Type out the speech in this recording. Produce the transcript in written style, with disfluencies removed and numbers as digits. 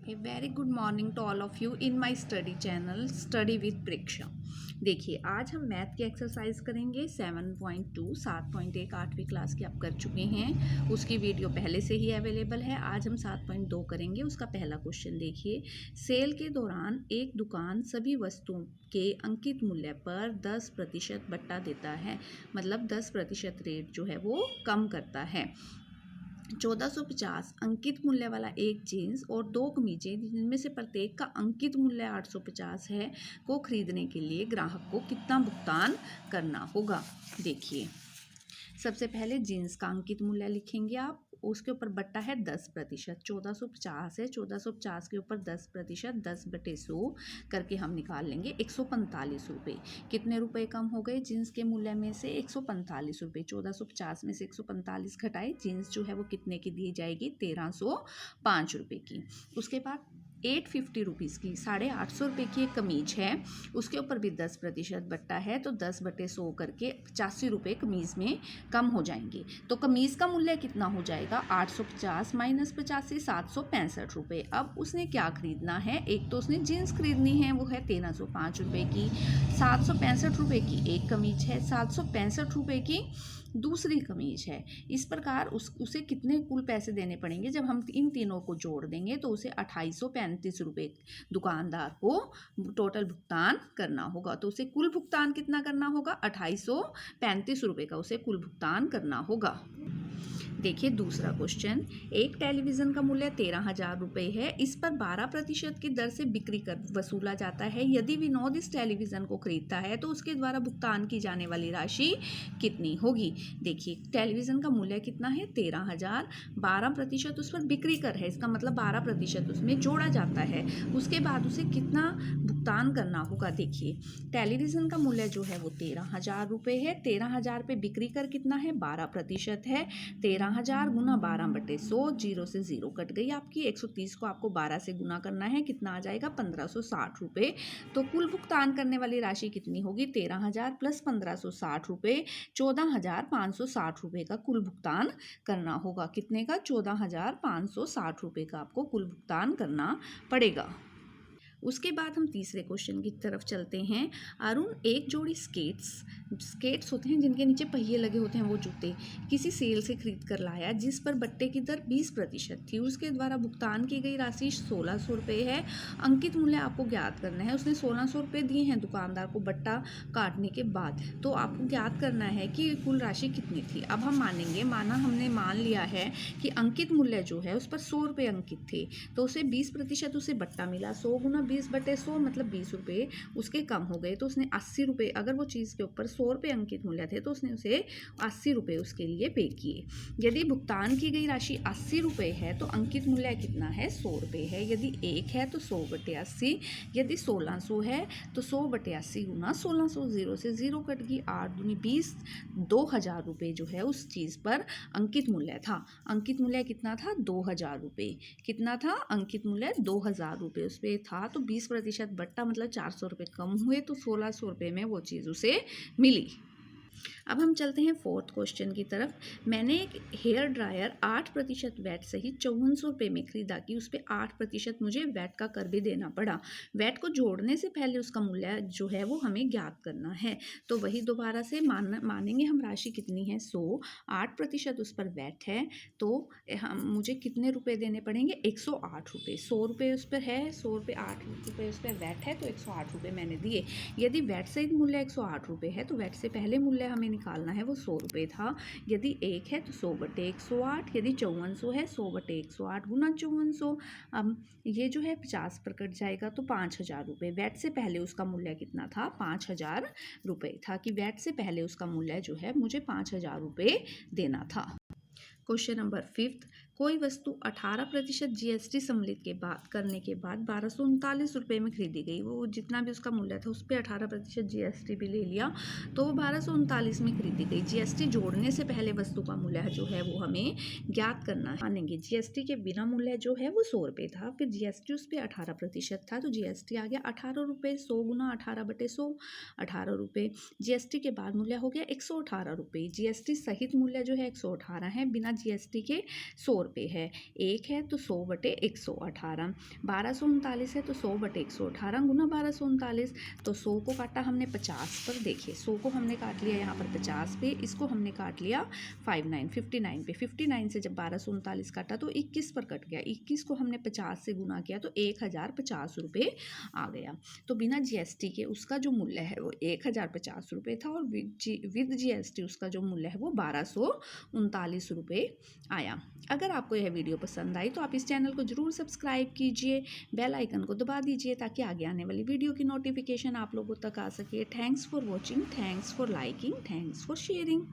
A very good morning to all of you in my study channel study with Preksha. देखिए, आज हम math की exercise करेंगे 7.2 7.1 8वीं क्लास की आप कर चुके हैं, उसकी वीडियो पहले से ही अवेलेबल है। आज हम 7.2 करेंगे। उसका पहला क्वेश्चन देखिए, सेल के दौरान एक दुकान सभी वस्तुओं के अंकित मूल्य पर 10% बट्टा देता है, मतलब 10% रेट जो है वो कम करता है। 1450 अंकित मूल्य वाला एक जीन्स और 2 कमीजें जिनमें से प्रत्येक का अंकित मूल्य 850 है को खरीदने के लिए ग्राहक को कितना भुगतान करना होगा। देखिए, सबसे पहले जीन्स का अंकित मूल्य लिखेंगे आप, उसके ऊपर बट्टा है 10%, 1450 है, 1450 के ऊपर 10%, 10/100 करके हम निकाल लेंगे 145 रुपये। कितने रुपए कम हो गए जीन्स के मूल्य में से? 145 रुपये। 1450 में से 145 घटाए, जीन्स जो है वो कितने की दी जाएगी? 1305 रुपये की। उसके बाद 850 रुपीज़ की 850 रुपये की एक कमीज है, उसके ऊपर भी 10% बट्टा है, तो 10/100 करके 85 रुपये कमीज़ में कम हो जाएंगे। तो कमीज़ का मूल्य कितना हो जाएगा? 850 माइनस 85 765 रुपये। अब उसने क्या खरीदना है? एक तो उसने जीन्स खरीदनी है, वो है 1305 रुपये की। 765 रुपये की एक कमीज है, 765 रुपये की दूसरी कमीज है। इस प्रकार उसे कितने कुल पैसे देने पड़ेंगे? जब हम इन तीनों को जोड़ देंगे तो उसे 2835 रुपये दुकानदार को टोटल भुगतान करना होगा। तो उसे कुल भुगतान कितना करना होगा? 2835 रुपये का उसे कुल भुगतान करना होगा। देखिए दूसरा क्वेश्चन, एक टेलीविज़न का मूल्य 13,000 रुपये है, इस पर 12% की दर से बिक्री कर वसूला जाता है। यदि विनोद इस टेलीविज़न को खरीदता है तो उसके द्वारा भुगतान की जाने वाली राशि कितनी होगी? देखिए, टेलीविज़न का मूल्य कितना है? 13,000, 12% उस पर बिक्री कर है, इसका मतलब 12% उसमें जोड़ा जाता है। उसके बाद उसे कितना भुगतान करना होगा? देखिए, टेलीविज़न का मूल्य जो है वो 13,000 रुपये है, 13,000 पे बिक्री कर कितना है? 12% है। 13,000 गुना 12/100, 0 से 0 कट गई आपकी। 130 को आपको 12 से गुना करना है, कितना आ जाएगा? 1560 रुपये। तो कुल भुगतान करने वाली राशि कितनी होगी? 13,000 प्लस 1560 रुपये, 14,560 रुपये का कुल भुगतान करना होगा। कितने का? 14,560 रुपये का आपको कुल भुगतान करना पड़ेगा। उसके बाद हम तीसरे क्वेश्चन की तरफ चलते हैं। अरुण एक जोड़ी स्केट्स होते हैं जिनके नीचे पहिए लगे होते हैं, वो जूते किसी सेल से खरीद कर लाया जिस पर बट्टे की दर 20% थी। उसके द्वारा भुगतान की गई राशि 1600 रुपये है। अंकित मूल्य आपको ज्ञात करना है। उसने 1600 रुपये दिए हैं दुकानदार को बट्टा काटने के बाद, तो आपको ज्ञात करना है कि कुल राशि कितनी थी। अब हम मानेंगे, हमने मान लिया है कि अंकित मूल्य जो है उस पर 100 रुपये अंकित थे, तो उसे 20% उसे बट्टा मिला। 100 गुना 20/100 मतलब 20 रुपये उसके कम हो गए, तो उसने 80 रुपये, अगर वो चीज़ के ऊपर 100 रुपये अंकित मूल्य थे तो उसने उसे 80 रुपये उसके लिए पे किए। यदि भुगतान की गई राशि 80 रुपये है तो अंकित मूल्य कितना है? 100 रुपये है। यदि 1 है तो 100/80, यदि 1600 है तो 100/80 गुना 1600, 0 से 0 कट गई। 8 दूनी 20, 2000 रुपये जो है उस चीज़ पर अंकित मूल्य था। अंकित मूल्य कितना था? 2000 रुपये। कितना था? अंकित मूल्य 2000 रुपये उस पर था, तो 20% बट्टा मतलब 400 रुपये कम हुए, तो 1600 रुपये में वो चीज़ उसे मिली। अब हम चलते हैं फोर्थ क्वेश्चन की तरफ। मैंने एक हेयर ड्रायर 8% वैट सहित 5400 रुपये में खरीदा कि उस पर 8% मुझे वैट का कर भी देना पड़ा। वैट को जोड़ने से पहले उसका मूल्य जो है वो हमें ज्ञात करना है। तो वही दोबारा से मानेंगे हम, राशि कितनी है? 100, 8% उस पर वैट है, तो हम मुझे कितने रुपये देने पड़ेंगे? 108 रुपये। 100 रुपये उस पर है, 100 रुपये 8 रुपये उस पर वैट है, तो 108 रुपये मैंने दिए। यदि वैट सहित मूल्य 108 रुपये है तो वैट से पहले मूल्य हमें निकालना है, वो 100 रुपये था। यदि 1 है तो 100/108, यदि 5400 है 100/108 गुना 5400। अब ये जो है 50 पर कट जाएगा तो 5000 रुपये। वैट से पहले उसका मूल्य कितना था? 5000 रुपये था, कि वैट से पहले उसका मूल्य जो है मुझे 5000 रुपये देना था। क्वेश्चन नंबर 5, कोई वस्तु 18% GST सम्मिलित करने के बाद 1239 रुपये में खरीदी गई। वो जितना भी उसका मूल्य था उस पर 18% GST भी ले लिया, तो वो 1239 में खरीदी गई। GST जोड़ने से पहले वस्तु का मूल्य जो है वो हमें ज्ञात करना है। मानेंगे GST के बिना मूल्य जो है वो 100 रुपये था, फिर GST उस पर 18% था, तो GST आ गया 18 रुपये। 100 गुना 18/100, 18 रुपये। GST के बाद मूल्य हो गया 118 रुपये। GST सहित मूल्य जो है 118 है, बिना GST के 100 रुपये है, 1 है तो 100 बटे 118, 1239 है तो 100 बटे 118 गुना 1239, तो 100 को काटा हमने 50 पर, देखिए 100 को हमने काट लिया यहाँ पर 50 पे, इसको हमने काट लिया 59 पे, 59 से जब 1239 काटा तो 21 पर कट गया, 21 को हमने 50 से गुना किया तो 1050 रुपये आ गया। तो बिना जीएसटी के उसका जो मूल्य है वो 1050 रुपये था, और विद जीएसटी उसका जो मूल्य है वो 1239 रुपये आया। अगर आपको यह वीडियो पसंद आई तो आप इस चैनल को ज़रूर सब्सक्राइब कीजिए, बेल आइकन को दबा दीजिए ताकि आगे आने वाली वीडियो की नोटिफिकेशन आप लोगों तक आ सके। Thanks for watching, thanks for liking, thanks for sharing.